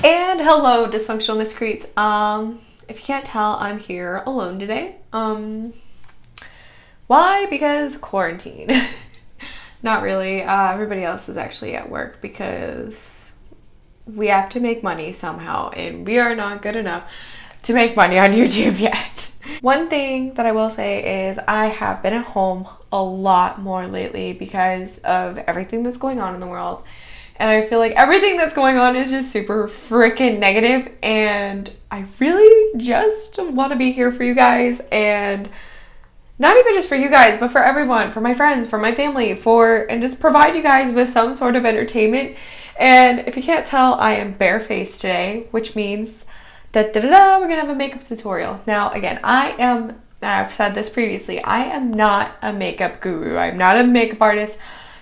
And hello, dysfunctional miscreants. If you can't tell, I'm here alone today. Why? Because quarantine. Not really. Everybody else is actually at work because we have to make money somehow, and we are not good enough to make money on YouTube yet. One thing that I will say is I have been at home a lot more lately because of everything that's going on in the world. And I feel like everything that's going on is just super freaking negative, and I really just want to be here for you guys, and not even just for you guys, but for everyone, for my friends, for my family, and just provide you guys with some sort of entertainment. And if you can't tell, I am barefaced today, which means we're gonna have a makeup tutorial. Now, again, I've said this previously, I am not a makeup guru. I'm not a makeup artist.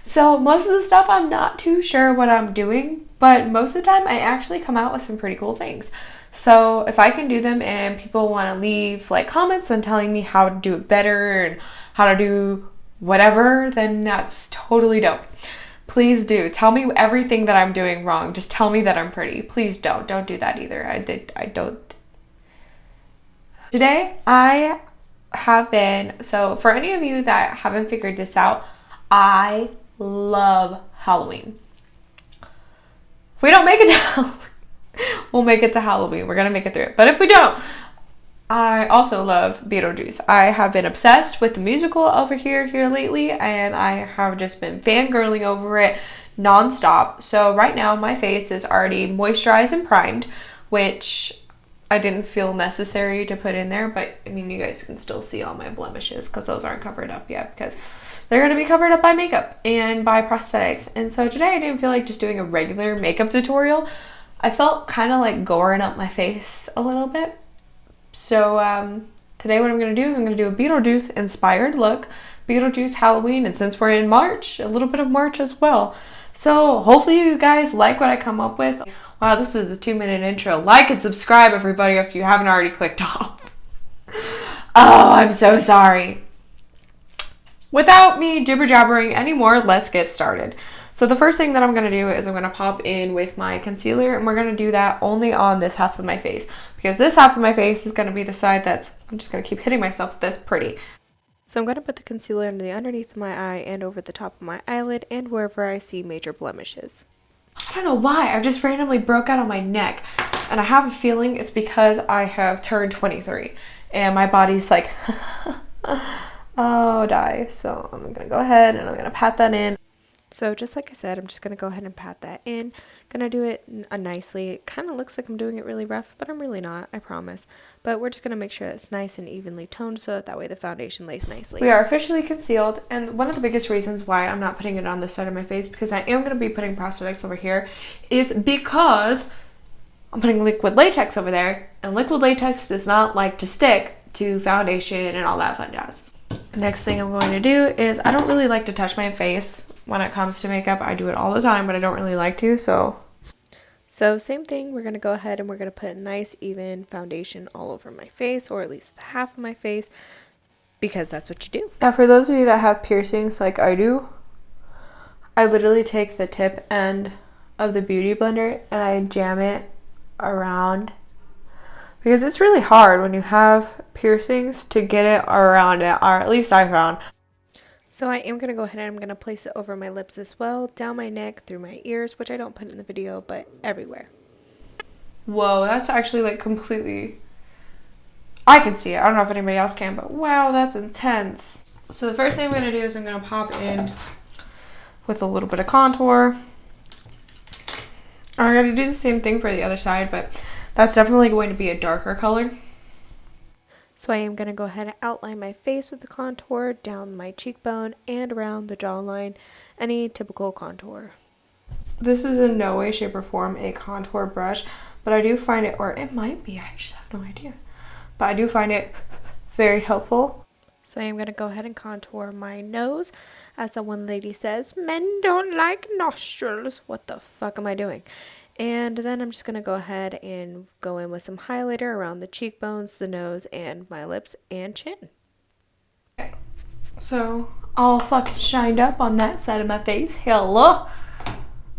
So most of the stuff I'm not too sure what I'm doing, but most of the time I actually come out with some pretty cool things. So if I can do them and people want to leave like comments and telling me how to do it better and how to do whatever, then that's totally dope. Please do. Tell me everything that I'm doing wrong. Just tell me that I'm pretty. Please don't. Don't do that either. I don't. Today I have been, so for any of you that haven't figured this out, I love Halloween. If we don't make it to Halloween, we'll make it to Halloween. We're gonna make it through it. But if we don't, I also love Beetle Juice. I have been obsessed with the musical over here lately, and I have just been fangirling over it nonstop. So right now my face is already moisturized and primed, which I didn't feel necessary to put in there, but I mean, you guys can still see all my blemishes because those aren't covered up yet because they're going to be covered up by makeup and by prosthetics. And so today I didn't feel like just doing a regular makeup tutorial. I felt kind of like goring up my face a little bit. So today what I'm going to do is I'm going to do a Beetle Juice inspired look. Beetle Juice Halloween, and since we're in March, a little bit of March as well. So hopefully you guys like what I come up with. Wow, this is the 2-minute intro. Like and subscribe, everybody, if you haven't already clicked off. Oh, I'm so sorry. Without me jibber jabbering anymore, let's get started. So the first thing that I'm going to do is I'm going to pop in with my concealer, and we're going to do that only on this half of my face, because this half of my face is going to be the side that's, I'm just going to keep hitting myself with this, pretty. So I'm going to put the concealer under the underneath of my eye and over the top of my eyelid and wherever I see major blemishes. I don't know why, I just randomly broke out on my neck, and I have a feeling it's because I have turned 23 and my body's like oh, die. So I'm gonna go ahead and I'm gonna pat that in. So just like I said, I'm just gonna go ahead and pat that in. Gonna do it nicely. It kind of looks like I'm doing it really rough, but I'm really not, I promise. But we're just gonna make sure it's nice and evenly toned so that way the foundation lays nicely. We are officially concealed, and one of the biggest reasons why I'm not putting it on this side of my face, because I am gonna be putting prosthetics over here, is because I'm putting liquid latex over there, and liquid latex does not like to stick to foundation and all that fun jazz. Next thing I'm going to do is, I don't really like to touch my face when it comes to makeup. I do it all the time, but I don't really like to, so same thing, we're going to go ahead and we're going to put a nice even foundation all over my face, or at least the half of my face, because that's what you do. Now for those of you that have piercings like I do, I literally take the tip end of the beauty blender and I jam it around, because it's really hard when you have piercings to get it around it, or at least I found. So I am going to go ahead and I'm going to place it over my lips as well, down my neck, through my ears, which I don't put in the video, but everywhere. Whoa, that's actually like completely, I can see it. I don't know if anybody else can, but wow, that's intense. So the first thing I'm going to do is I'm going to pop in with a little bit of contour. I'm going to do the same thing for the other side, but that's definitely going to be a darker color. So I am going to go ahead and outline my face with the contour down my cheekbone and around the jawline, any typical contour. This is in no way, shape, or form a contour brush, but I do find it, or it might be, I just have no idea, but I do find it very helpful. So I am going to go ahead and contour my nose. As the one lady says, men don't like nostrils. What the fuck am I doing? And then I'm just going to go ahead and go in with some highlighter around the cheekbones, the nose, and my lips and chin. Okay, so all fucking shined up on that side of my face. Hello.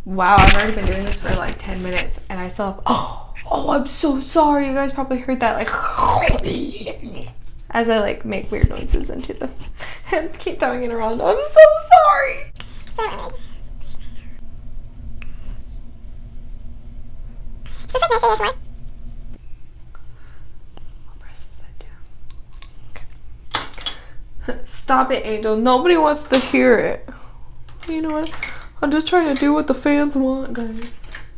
Wow, I've already been doing this for like 10 minutes and I still have, oh, I'm so sorry. You guys probably heard that like as I like make weird noises into the and keep throwing it around. I'm so sorry. Stop it, Angel. Nobody wants to hear it. You know what? I'm just trying to do what the fans want, guys.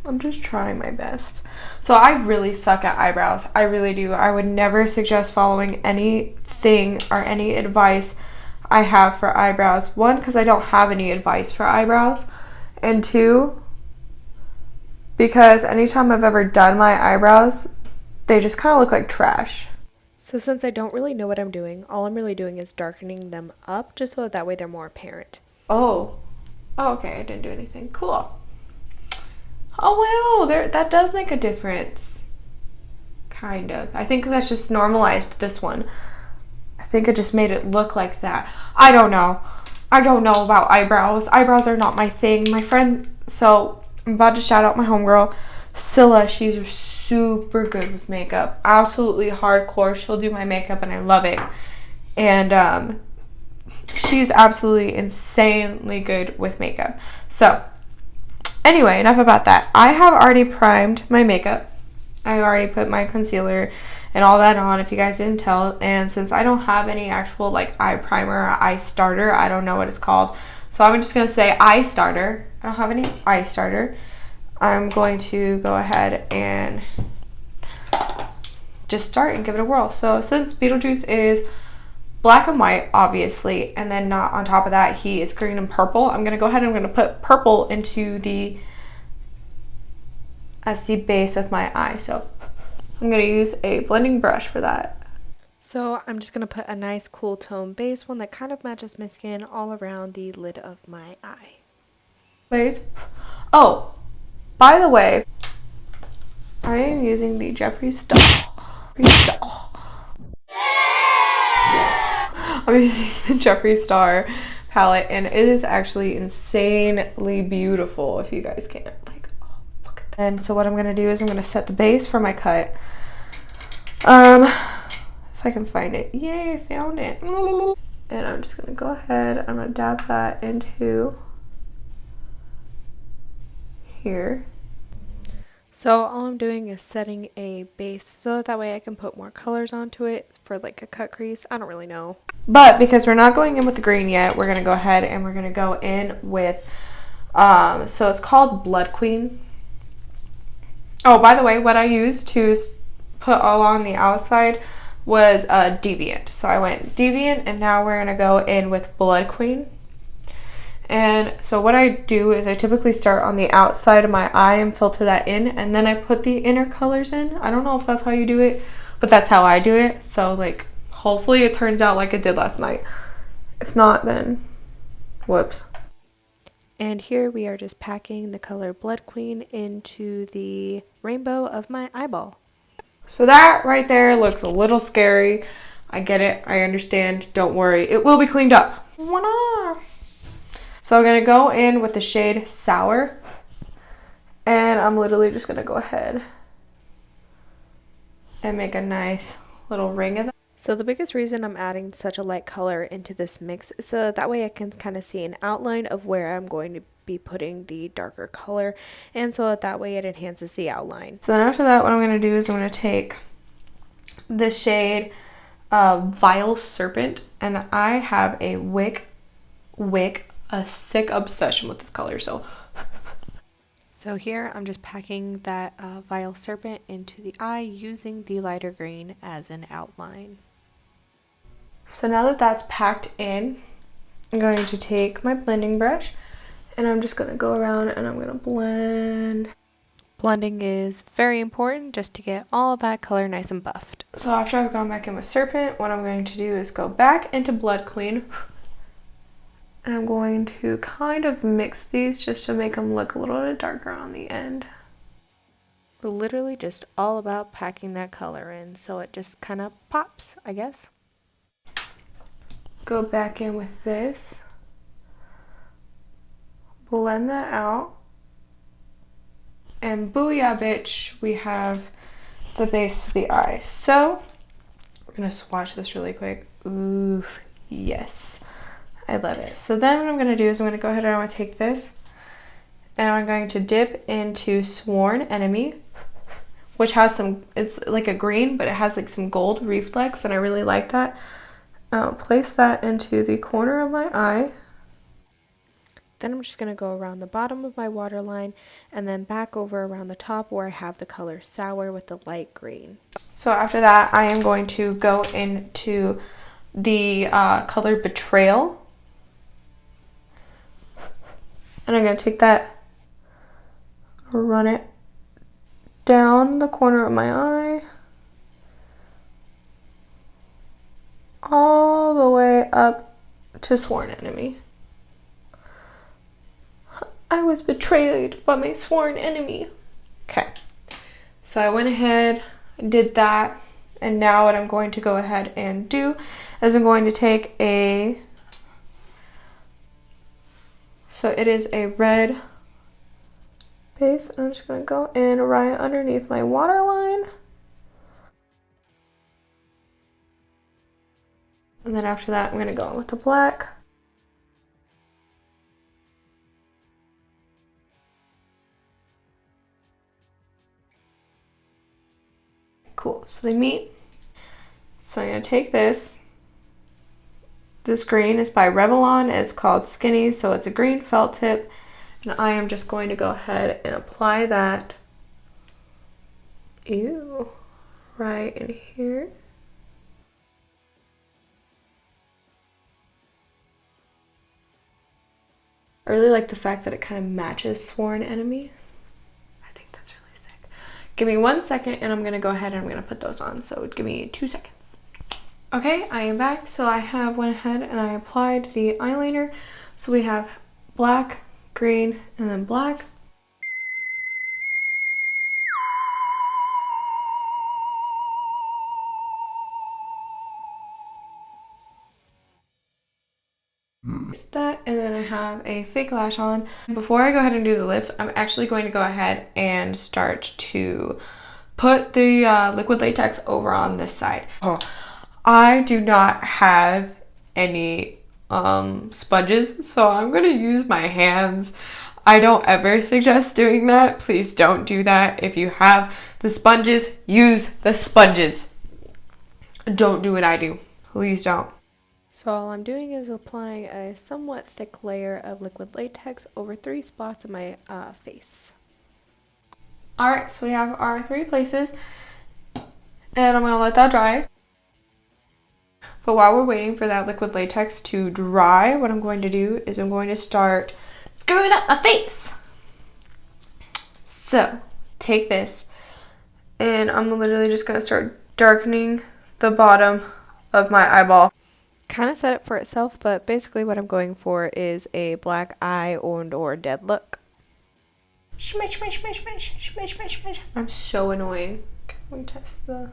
I'm just trying my best. So I really suck at eyebrows. I really do. I would never suggest following anything or any advice I have for eyebrows. One, because I don't have any advice for eyebrows. And two, because anytime I've ever done my eyebrows, they just kind of look like trash. So since I don't really know what I'm doing, all I'm really doing is darkening them up just so that way they're more apparent. Oh. Oh, okay. I didn't do anything. Cool. Oh, wow. That does make a difference. Kind of. I think that's just normalized this one. I think it just made it look like that. I don't know. I don't know about eyebrows. Eyebrows are not my thing. My friend, so I'm about to shout out my homegirl, Scylla. She's super good with makeup. Absolutely hardcore. She'll do my makeup and I love it. And she's absolutely insanely good with makeup. So anyway, enough about that. I have already primed my makeup. I already put my concealer and all that on, if you guys didn't tell. And since I don't have any actual like eye primer or eye starter, I don't know what it's called. So I'm just going to say eye starter. I don't have any eye starter. I'm going to go ahead and just start and give it a whirl. So since Beetle Juice is black and white, obviously, and then not on top of that, he is green and purple, I'm going to go ahead and I'm going to put purple into as the base of my eye. So I'm going to use a blending brush for that. So I'm just going to put a nice cool tone base, one that kind of matches my skin, all around the lid of my eye. Base. Oh, by the way, I am using the Jeffree Star. I'm using the Jeffree Star palette, and it is actually insanely beautiful. If you guys can't, like, oh, look at that. And so what I'm gonna do is I'm gonna set the base for my cut. If I can find it. Yay, I found it. And I'm just gonna go ahead. I'm gonna dab that into here. So all I'm doing is setting a base so that way I can put more colors onto it for like a cut crease. I don't really know. But because we're not going in with the green yet, we're going to go ahead and we're going to go in with, so it's called Blood Queen. Oh, by the way, what I used to put along the outside was Deviant. So I went Deviant, and now we're going to go in with Blood Queen. And so what I do is I typically start on the outside of my eye and filter that in, and then I put the inner colors in. I don't know if that's how you do it, but that's how I do it. So like, hopefully it turns out like it did last night. If not, then whoops. And here we are just packing the color Blood Queen into the rainbow of my eyeball. So that right there looks a little scary. I get it. I understand. Don't worry. It will be cleaned up. So I'm going to go in with the shade Sour. And I'm literally just going to go ahead and make a nice little ring of that. So the biggest reason I'm adding such a light color into this mix is so that way I can kind of see an outline of where I'm going to be putting the darker color, and so that way it enhances the outline. So then after that, what I'm going to do is I'm going to take the shade Vile Serpent, and I have a sick obsession with this color. So here I'm just packing that Vile Serpent into the eye using the lighter green as an outline. So now that that's packed in, I'm going to take my blending brush and I'm just going to go around and I'm going to blend. Blending is very important just to get all that color nice and buffed. So after I've gone back in with Serpent, what I'm going to do is go back into Blood Queen. And I'm going to kind of mix these just to make them look a little bit darker on the end. We're literally just all about packing that color in so it just kind of pops, I guess. Go back in with this. Blend that out. And booyah, bitch, we have the base of the eye. So we're gonna swatch this really quick. Ooh, yes, I love it. So then what I'm gonna do is I'm gonna go ahead and I'm gonna take this and I'm going to dip into Sworn Enemy, which has some, it's like a green, but it has like some gold reflex, and I really like that. Place that into the corner of my eye. Then I'm just going to go around the bottom of my waterline and then back over around the top where I have the color Sour with the light green. So after that, I am going to go into the color Betrayal. And I'm going to take that, run it down the corner of my eye, all the way up to Sworn Enemy. I was betrayed by my sworn enemy. Okay, so I went ahead, did that, and now what I'm going to go ahead and do is I'm going to take so it is a red base, and I'm just going to go in right underneath my waterline. And then after that, I'm going to go in with the black. Cool, so they meet. So I'm gonna take this. This green is by Revlon. It's called Skinny, so it's a green felt tip. And I am just going to go ahead and apply that, right in here. I really like the fact that it kind of matches Sworn Enemy. Give me 1 second and I'm gonna go ahead and I'm gonna put those on. So give me 2 seconds. Okay, I am back. So I have went ahead and I applied the eyeliner. So we have black, green, and then black. That, and then I have a fake lash on. Before I go ahead and do the lips, I'm actually going to go ahead and start to put the liquid latex over on this side. Oh, I do not have any sponges, so I'm gonna use my hands. I don't ever suggest doing that. Please don't do that. If you have the sponges, use the sponges. Don't do what I do. Please don't. So all I'm doing is applying a somewhat thick layer of liquid latex over 3 spots of my face. Alright, so we have our 3 places, and I'm going to let that dry. But while we're waiting for that liquid latex to dry, what I'm going to do is I'm going to start screwing up my face. So, take this, and I'm literally just going to start darkening the bottom of my eyeball. Kind of set it for itself, but basically what I'm going for is a black eye or dead look. Smash, smash, smash, smash, smash, smash, smash. I'm so annoying. Can we test the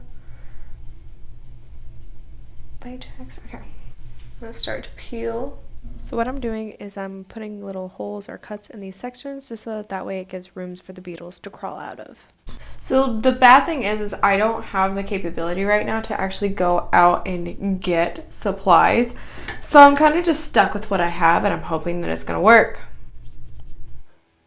latex? Okay. I'm going to start to peel. So what I'm doing is I'm putting little holes or cuts in these sections just so that way it gives rooms for the beetles to crawl out of. So the bad thing is I don't have the capability right now to actually go out and get supplies. So I'm kind of just stuck with what I have, and I'm hoping that it's going to work.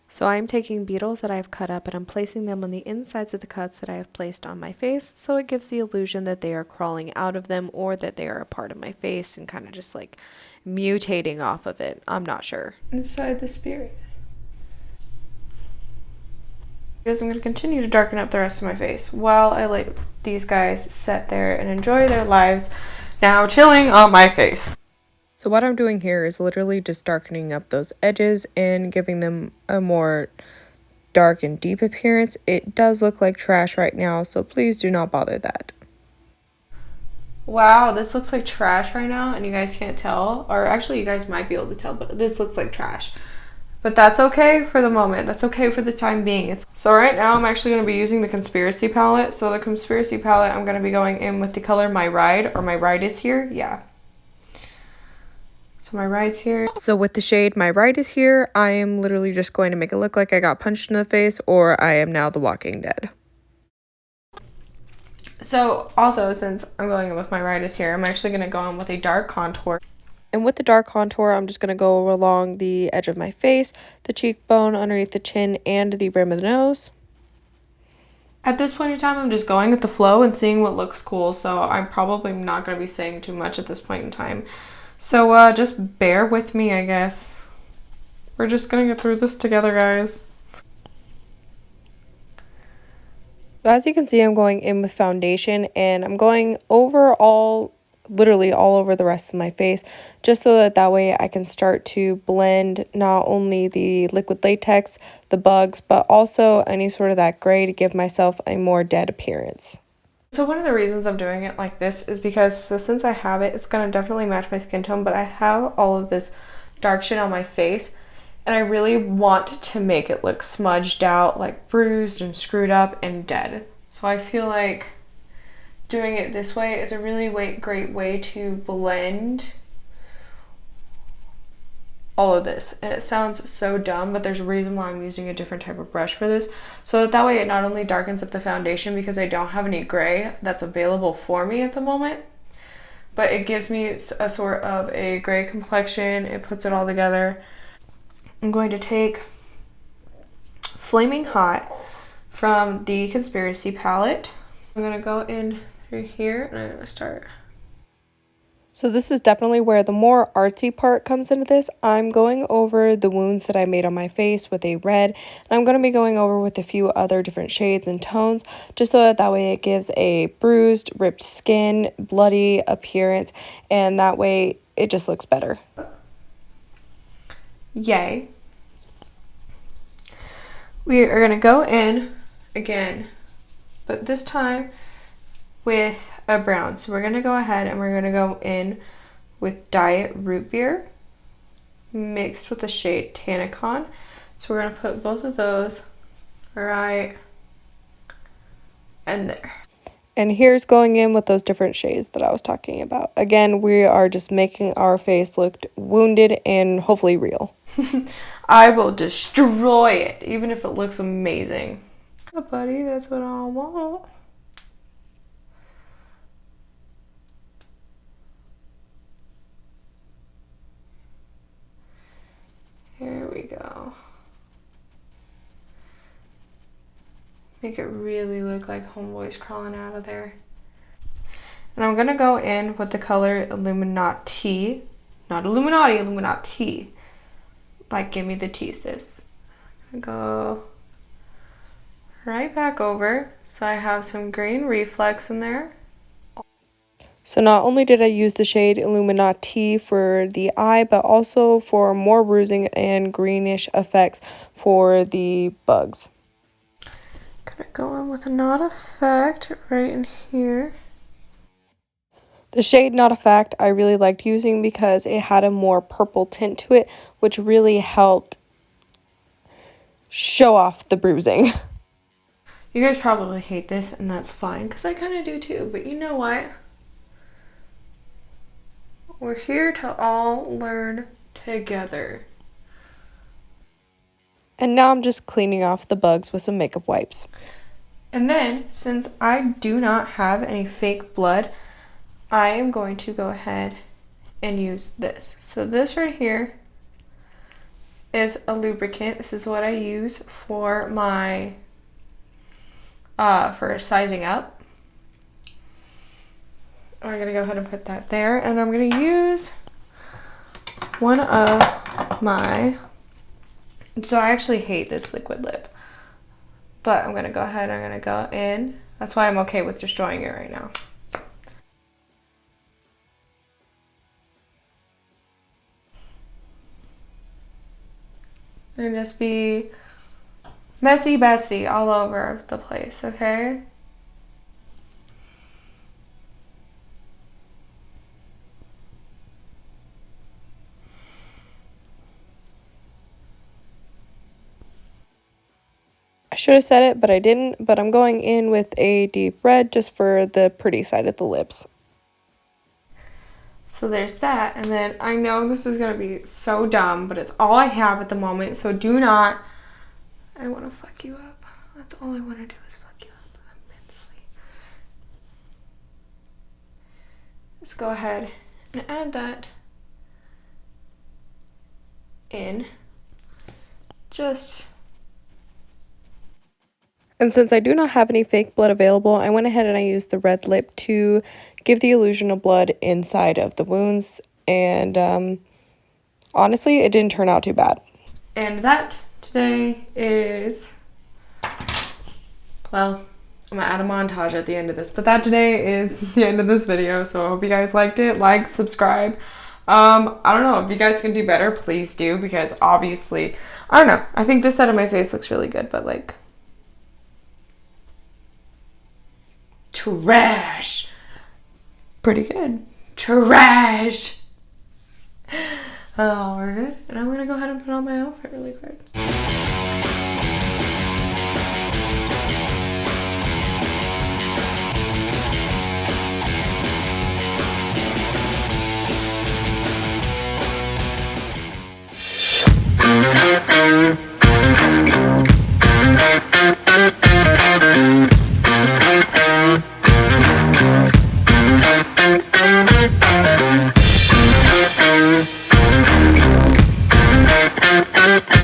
So I'm taking beetles that I've cut up and I'm placing them on the insides of the cuts that I have placed on my face, so it gives the illusion that they are crawling out of them or that they are a part of my face and kind of just like mutating off of it. I'm not sure. Inside the spirit. Because I'm going to continue to darken up the rest of my face while I let these guys sit there and enjoy their lives, now chilling on my face. So what I'm doing here is literally just darkening up those edges and giving them a more dark and deep appearance. It does look like trash right now, so please do not bother that. Wow, this looks like trash right now, and you guys can't tell. Or actually, you guys might be able to tell, but this looks like trash. But that's okay for the moment. That's okay for the time being. So right now, I'm actually going to be using the Conspiracy palette. So the Conspiracy palette, I'm going to be going in with the color My Ride, or My Ride Is Here. Yeah. So my right's here. So with the shade My Right is here, I am literally just going to make it look like I got punched in the face or I am now the Walking Dead. So also, since I'm going in with My Right is here, I'm actually going to go in with a dark contour. And with the dark contour, I'm just going to go along the edge of my face, the cheekbone, underneath the chin, and the brim of the nose. At this point in time, I'm just going with the flow and seeing what looks cool, so I'm probably not going to be saying too much at this point in time. So just bear with me, I guess. We're just going to get through this together, guys. So as you can see, I'm going in with foundation, and I'm going literally all over the rest of my face, just so that way I can start to blend not only the liquid latex, the bugs, but also any sort of that gray to give myself a more dead appearance. So one of the reasons I'm doing it like this is because, since I have it, it's going to definitely match my skin tone, but I have all of this dark shit on my face, and I really want to make it look smudged out, like bruised and screwed up and dead. So I feel like doing it this way is a really great way to blend all of this. And it sounds so dumb, but there's a reason why I'm using a different type of brush for this, so that way it not only darkens up the foundation because I don't have any gray that's available for me at the moment, but it gives me a sort of a gray complexion. It puts it all together. I'm going to take Flaming Hot from the Conspiracy palette. I'm going to go in through here and I'm going to start. So this is definitely where the more artsy part comes into this. I'm going over the wounds that I made on my face with a red, and I'm going to be going over with a few other different shades and tones, just so that way it gives a bruised, ripped skin, bloody appearance, and that way it just looks better. Yay. We are going to go in again, but this time with a brown. So we're going to go ahead and we're going to go in with Diet Root Beer mixed with the shade Tannicon. So we're going to put both of those right in there. And here's going in with those different shades that I was talking about. Again, we are just making our face look wounded and hopefully real. I will destroy it, even if it looks amazing. Oh, buddy, that's what I want. Here we go. Make it really look like homeboy's crawling out of there. And I'm gonna go in with the color Illuminati. Not Illuminati, Illuminati. Like, give me the tea, sis. I'm gonna go right back over. So I have some green reflex in there. So not only did I use the shade Illuminati for the eye, but also for more bruising and greenish effects for the bugs. Gonna go in with a Not Effect right in here. The shade Not a Fact I really liked using because it had a more purple tint to it, which really helped show off the bruising. You guys probably hate this, and that's fine, because I kind of do too, but you know what? We're here to all learn together. And now I'm just cleaning off the bugs with some makeup wipes. And then, since I do not have any fake blood, I am going to go ahead and use this. So this right here is a lubricant. This is what I use for my, for sizing up. I'm going to go ahead and put that there. And I'm going to use one of my, so I actually hate this liquid lip, but I'm going to go ahead, I'm going to go in. That's why I'm okay with destroying it right now. And just be messy Betsy all over the place, okay? I should have said it, but I didn't. But I'm going in with a deep red just for the pretty side of the lips. So there's that. And then I know this is going to be so dumb, but it's all I have at the moment. So do not, I want to fuck you up. That's all I want to do is fuck you up immensely. Let's go ahead and add that in. And since I do not have any fake blood available, I went ahead and I used the red lip to give the illusion of blood inside of the wounds. And honestly, it didn't turn out too bad. And that today is, well, I'm gonna add a montage at the end of this, but that today is the end of this video. So I hope you guys liked it. Like, subscribe. I don't know if you guys can do better, please do, because obviously, I don't know. I think this side of my face looks really good, but like, trash. Pretty good. Trash. Oh, we're good. And I'm gonna go ahead and put on my outfit really quick.